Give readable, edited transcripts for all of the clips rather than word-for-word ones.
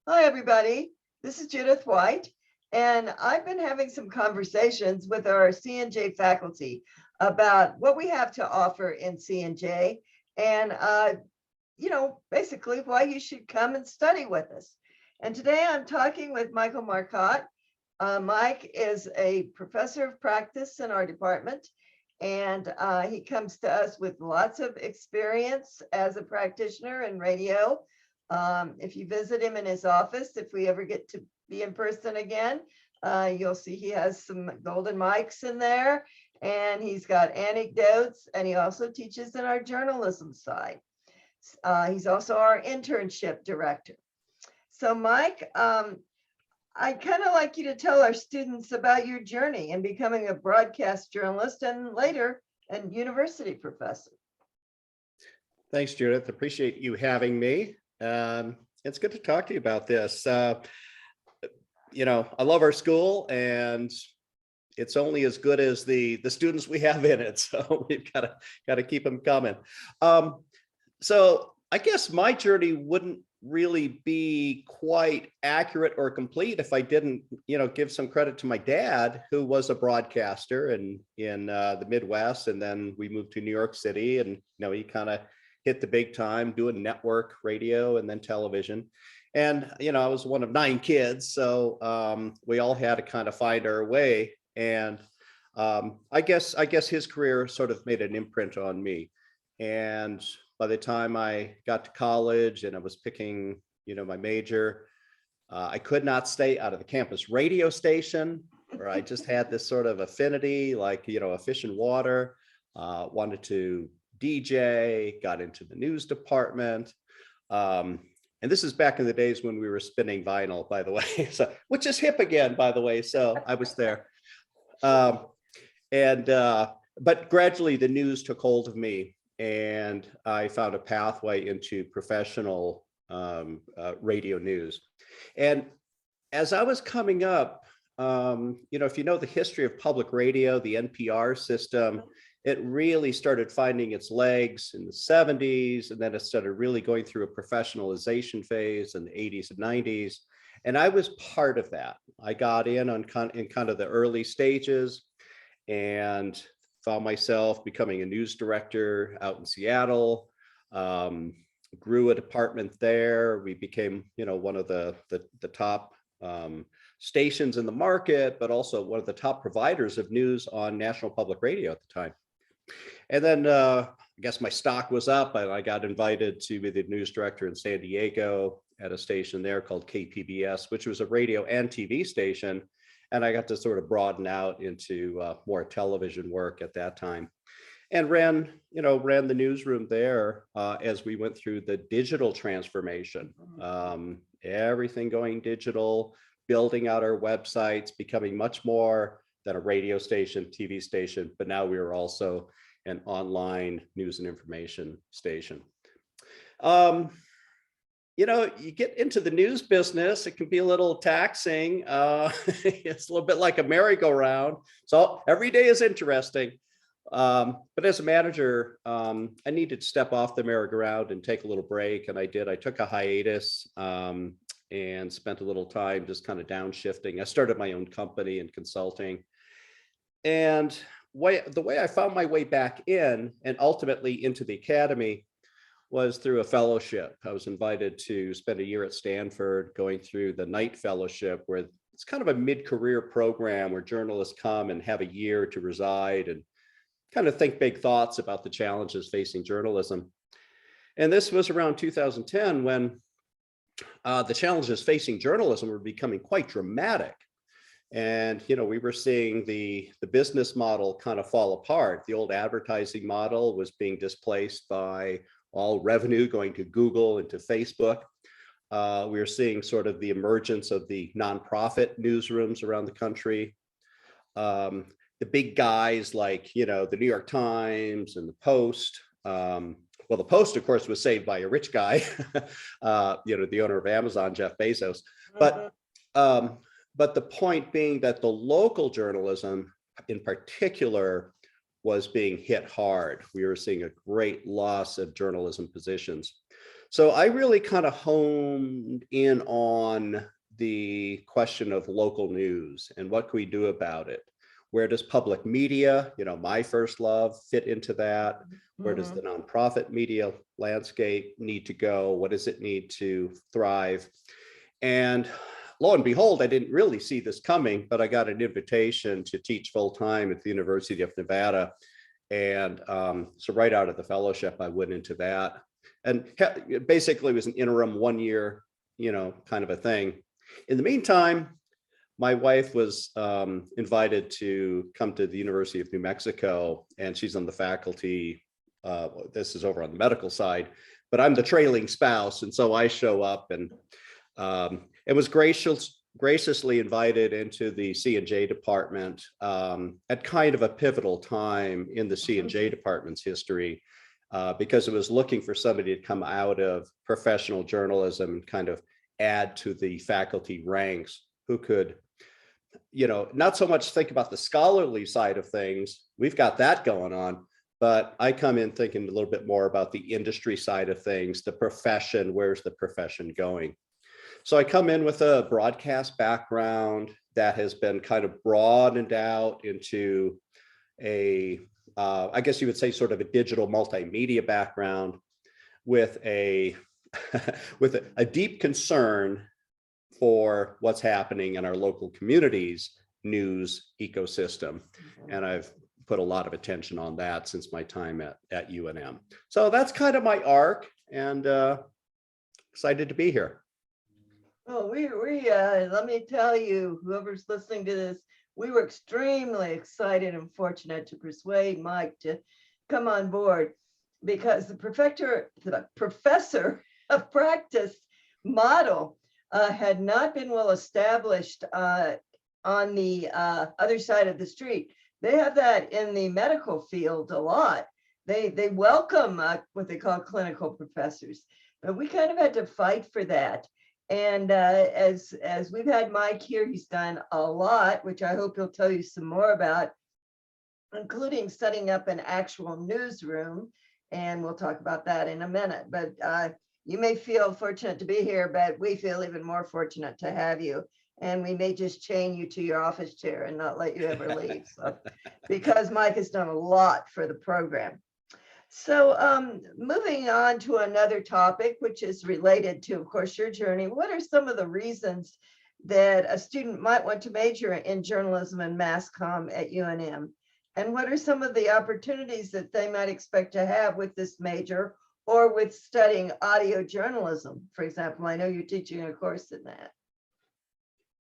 Hi, everybody. This is Judith White, and I've been having some conversations with our C&J faculty about what we have to offer in C&J and, basically why you should come and study with us. And today I'm talking with Michael Marcotte. Mike is a professor of practice in our department, and he comes to us with lots of experience as a practitioner in radio. If you visit him in his office, if we ever get to be in person again, you'll see he has some golden mics in there, and he's got anecdotes, and he also teaches in our journalism side. He's also our internship director. So Mike, I'd kind of like you to tell our students about your journey in becoming a broadcast journalist and later a university professor. Thanks, Judith. Appreciate you having me. It's good to talk to you about this. I love our school, and it's only as good as the students we have in it. So we've got to keep them coming. So I guess my journey wouldn't really be quite accurate or complete if I didn't, give some credit to my dad, who was a broadcaster in the Midwest, and then we moved to New York City, and he kind of hit the big time doing network radio and then television. And, I was one of 9 kids. So we all had to kind of find our way. And I guess his career sort of made an imprint on me. And by the time I got to college and I was picking, my major, I could not stay out of the campus radio station, where I just had this sort of affinity, like, a fish in water, wanted to DJ, got into the news department. And this is back in the days when we were spinning vinyl, by the way, so, which is hip again, by the way. So I was there. But gradually the news took hold of me, and I found a pathway into professional radio news. And as I was coming up, if you know the history of public radio, the NPR system, it really started finding its legs in the 70s, and then it started really going through a professionalization phase in the 80s and 90s. And I was part of that. I got in kind of the early stages and found myself becoming a news director out in Seattle, grew a department there. We became, one of the top stations in the market, but also one of the top providers of news on national public radio at the time. And then I guess my stock was up, and I got invited to be the news director in San Diego at a station there called KPBS, which was a radio and TV station. And I got to sort of broaden out into more television work at that time, and ran the newsroom there as we went through the digital transformation, everything going digital, building out our websites, becoming much more than a radio station, TV station, but now we were also an online news and information station. You get into the news business, it can be a little taxing. It's a little bit like a merry-go-round. So every day is interesting. But as a manager, I needed to step off the merry-go-round and take a little break. And I did. I took a hiatus and spent a little time just kind of downshifting. I started my own company in consulting. And the way I found my way back in and ultimately into the academy was through a fellowship. I was invited to spend a year at Stanford going through the Knight Fellowship, where it's kind of a mid-career program where journalists come and have a year to reside and kind of think big thoughts about the challenges facing journalism. And this was around 2010 when the challenges facing journalism were becoming quite dramatic. And, we were seeing the business model kind of fall apart. The old advertising model was being displaced by all revenue going to Google and to Facebook. We were seeing sort of the emergence of the nonprofit newsrooms around the country. The big guys like, the New York Times and the Post. Well, the Post, of course, was saved by a rich guy, the owner of Amazon, Jeff Bezos. But the point being that the local journalism in particular was being hit hard. We were seeing a great loss of journalism positions. So I really kind of honed in on the question of local news and what can we do about it? Where does public media, my first love, fit into that? Where does the Mhm. nonprofit media landscape need to go? What does it need to thrive? And lo and behold, I didn't really see this coming, but I got an invitation to teach full time at the University of Nevada. And so right out of the fellowship, I went into that. And basically it was an interim 1 year, kind of a thing. In the meantime, my wife was invited to come to the University of New Mexico, and she's on the faculty. This is over on the medical side, but I'm the trailing spouse. And so I show up and was graciously invited into the C&J department at kind of a pivotal time in the C&J department's history, because it was looking for somebody to come out of professional journalism and kind of add to the faculty ranks who could, not so much think about the scholarly side of things. We've got that going on, but I come in thinking a little bit more about the industry side of things, the profession, where's the profession going? So I come in with a broadcast background that has been kind of broadened out into I guess you would say sort of a digital multimedia background with a with a deep concern for what's happening in our local communities news ecosystem. And I've put a lot of attention on that since my time at UNM. So that's kind of my arc, and excited to be here. Oh, let me tell you, whoever's listening to this, we were extremely excited and fortunate to persuade Mike to come on board, because the professor of practice model had not been well established on the other side of the street. They have that in the medical field a lot. They welcome what they call clinical professors, but we kind of had to fight for that. And as we've had Mike here, he's done a lot, which I hope he'll tell you some more about, including setting up an actual newsroom. And we'll talk about that in a minute. But you may feel fortunate to be here, but we feel even more fortunate to have you. And we may just chain you to your office chair and not let you ever leave. So, because Mike has done a lot for the program. So moving on to another topic, which is related to, of course, your journey. What are some of the reasons that a student might want to major in journalism and mass comm at UNM? And what are some of the opportunities that they might expect to have with this major or with studying audio journalism? For example, I know you're teaching a course in that.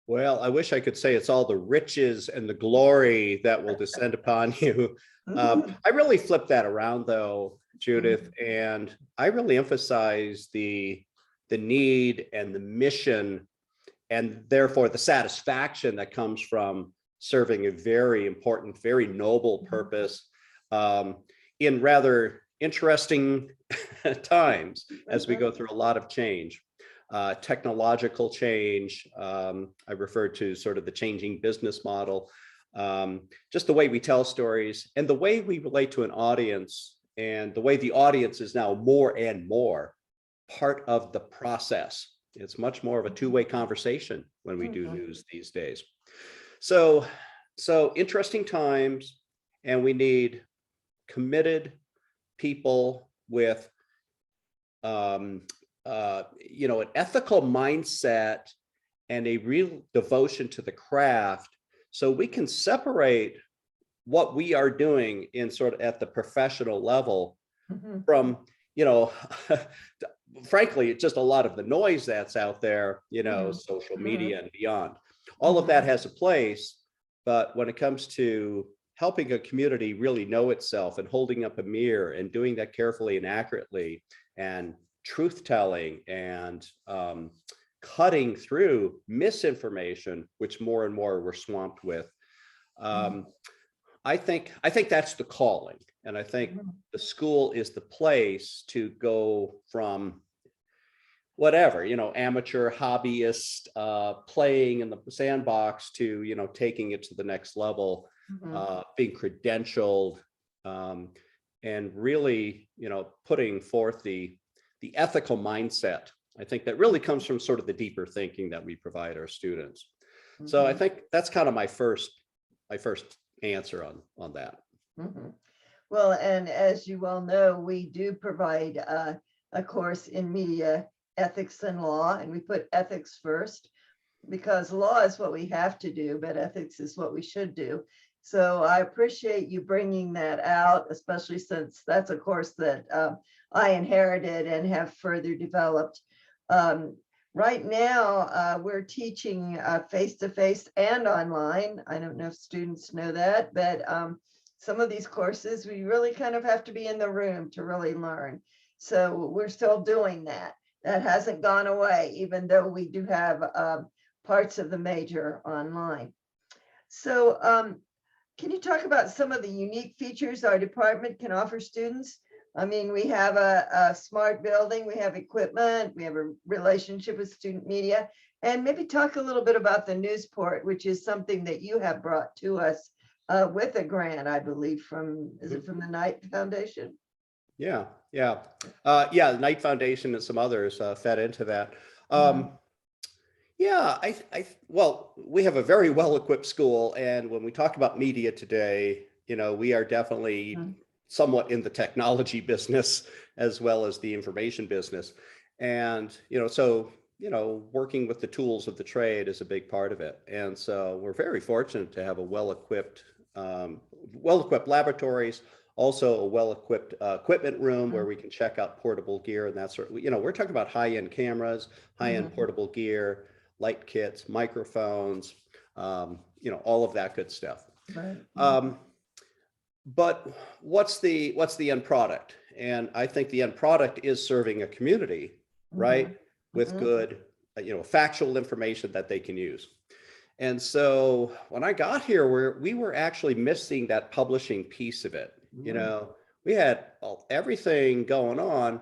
Well, I wish I could say it's all the riches and the glory that will descend upon you. I really flip that around though, Judith, and I really emphasize the need and the mission, and therefore the satisfaction that comes from serving a very important, very noble purpose in rather interesting times as we go through a lot of change. Technological change. I refer to sort of the changing business model, just the way we tell stories and the way we relate to an audience, and the way the audience is now more and more part of the process. It's much more of a two-way conversation when we do news these days. So interesting times, and we need committed people with an ethical mindset and a real devotion to the craft, so we can separate what we are doing in sort of at the professional level from, frankly, just a lot of the noise that's out there, social media and beyond. All of that has a place, but when it comes to helping a community really know itself and holding up a mirror and doing that carefully and accurately, and truth telling and cutting through misinformation, which more and more we're swamped with. I think that's the calling, and I think the school is the place to go from whatever, amateur hobbyist playing in the sandbox to, taking it to the next level, being credentialed, and really, putting forth the the ethical mindset. I think that really comes from sort of the deeper thinking that we provide our students. So I Mhm. think that's kind of my first answer on that. Mhm. Well, and as you well know, we do provide a course in media ethics and law, and we put ethics first because law is what we have to do, but ethics is what we should do. So I appreciate you bringing that out, especially since that's a course that I inherited and have further developed. Um, right now, we're teaching face-to-face and online. I don't know if students know that, but some of these courses, we really kind of have to be in the room to really learn. So we're still doing that. That hasn't gone away, even though we do have parts of the major online. So can you talk about some of the unique features our department can offer students? I mean, we have a smart building, we have equipment, we have a relationship with student media, and maybe talk a little bit about the Newsport, which is something that you have brought to us with a grant, I believe, is it from the Knight Foundation? Yeah, yeah, the Knight Foundation and some others fed into that. Mhm. Yeah, well, we have a very well-equipped school, and when we talk about media today, we are definitely Mhm. somewhat in the technology business as well as the information business. And, working with the tools of the trade is a big part of it. And so we're very fortunate to have a well-equipped laboratories, also a well-equipped equipment room where we can check out portable gear and that sort of, we're talking about high-end cameras, high-end Mhm. portable gear, light kits, microphones, all of that good stuff. Right. But what's the end product? And I think the end product is serving a community, Mhm. right? With Mhm. good, factual information that they can use. And so when I got here, we were actually missing that publishing piece of it. Mhm. We had everything going on,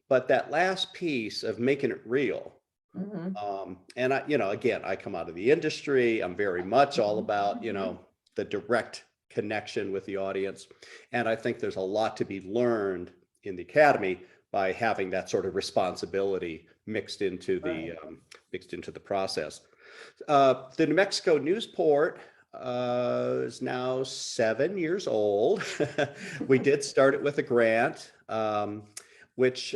but that last piece of making it real. Mhm. And again, I come out of the industry. I'm very much all about, Mhm. the direct connection with the audience. And I think there's a lot to be learned in the academy by having that sort of responsibility Right. mixed into the process. The New Mexico Newsport is now 7 years old. We did start it with a grant, which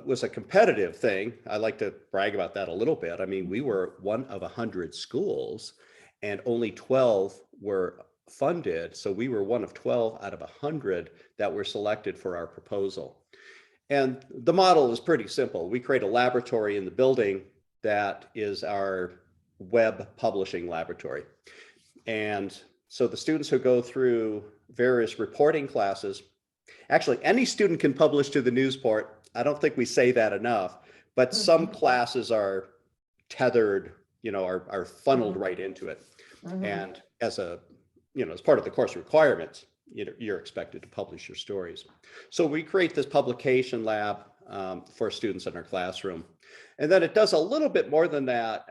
was a competitive thing. I like to brag about that a little bit. I mean, we were one of 100 schools and only 12 were funded. So we were one of 12 out of 100 that were selected for our proposal. And the model is pretty simple. We create a laboratory in the building that is our web publishing laboratory. And so the students who go through various reporting classes, actually any student can publish to the Newsport. I don't think we say that enough, but some Mhm. classes are tethered, are funneled Mhm. right into it. Mhm. And as part of the course requirements, you're expected to publish your stories. So we create this publication lab for students in our classroom. And then it does a little bit more than that.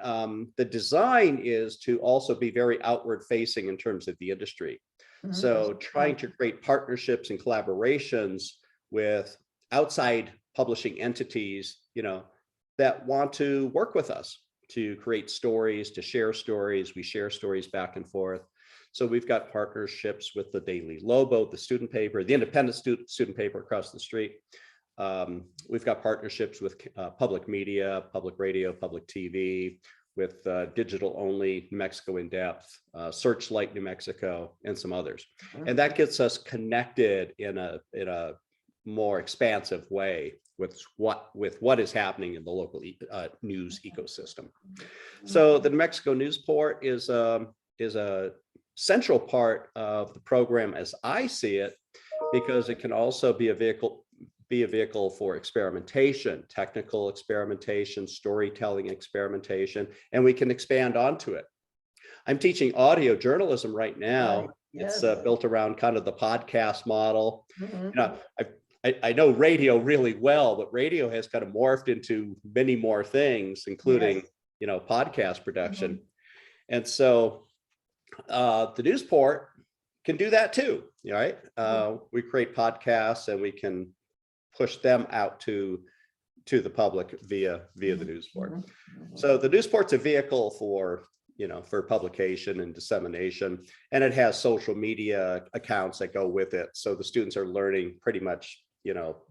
The design is to also be very outward facing in terms of the industry. Mhm. So trying to create partnerships and collaborations with outside publishing entities, that want to work with us to create stories, to share stories. We share stories back and forth. So we've got partnerships with the Daily Lobo, the student paper, the independent student paper across the street. We've got partnerships with public media, public radio, public TV, with digital only New Mexico in depth, Searchlight New Mexico, and some others. And that gets us connected in a more expansive way with what is happening in the local news ecosystem. So the New Mexico Newsport is a central part of the program as I see it, because it can also be a vehicle for experimentation, technical experimentation, storytelling experimentation, and we can expand onto it. I'm teaching audio journalism right Right. now. It's Yes. built around kind of the podcast model. Mhm. You know, I know radio really well, but radio has kind of morphed into many more things, including, Yes. podcast production. Mhm. And so the Newsport can do that too, right? We create podcasts and we can push them out to the public via the news board. Mhm. So the news port's a vehicle for, for publication and dissemination, and it has social media accounts that go with it. So the students are learning pretty much,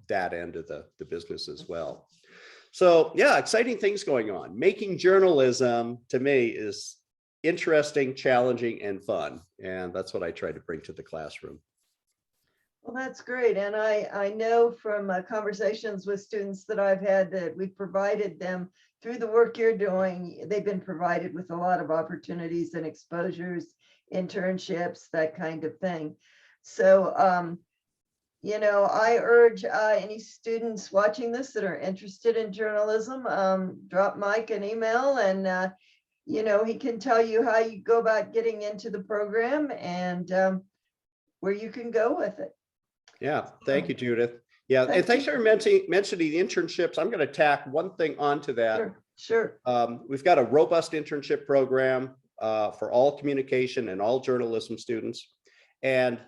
that end of the business as well. So yeah, exciting things going on. Making journalism to me is interesting, challenging, and fun. And that's what I try to bring to the classroom. Well, that's great. And I know from conversations with students that I've had that we've provided them through the work you're doing, they've been provided with a lot of opportunities and exposures, internships, that kind of thing. So, I urge any students watching this that are interested in journalism, drop Mike an email and, he can tell you how you go about getting into the program and where you can go with it. Yeah, thank you, Judith. Yeah, and thanks for mentioning the internships. I'm going to tack one thing onto that. Sure. We've got a robust internship program for all communication and all journalism students. And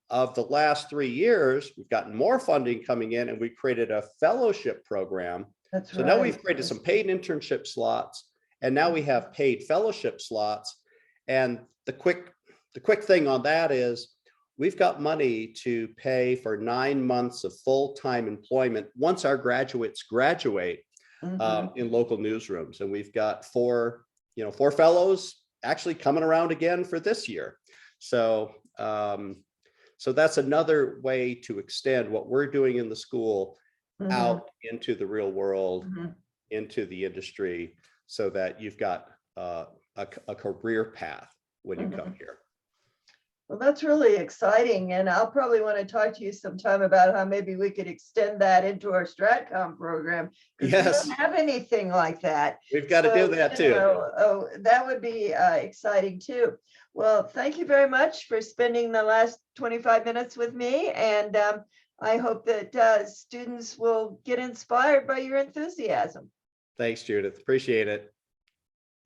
of the last 3 years, we've gotten more funding coming in, and we created a fellowship program. That's so right. Now we've created some paid internship slots, and now we have paid fellowship slots. And the quick thing on that is we've got money to pay for 9 months of full-time employment once our graduates graduate in local newsrooms. And we've got four fellows actually coming around again for this year. So that's another way to extend what we're doing in the school out into the real world, into the industry, so that you've got a career path when you come here. Well, that's really exciting. And I'll probably want to talk to you sometime about how maybe we could extend that into our StratCom program. Because we don't have anything like that. We've got to do that too. That would be exciting too. Well, thank you very much for spending the last 25 minutes with me. And I hope that students will get inspired by your enthusiasm. Thanks, Judith. Appreciate it.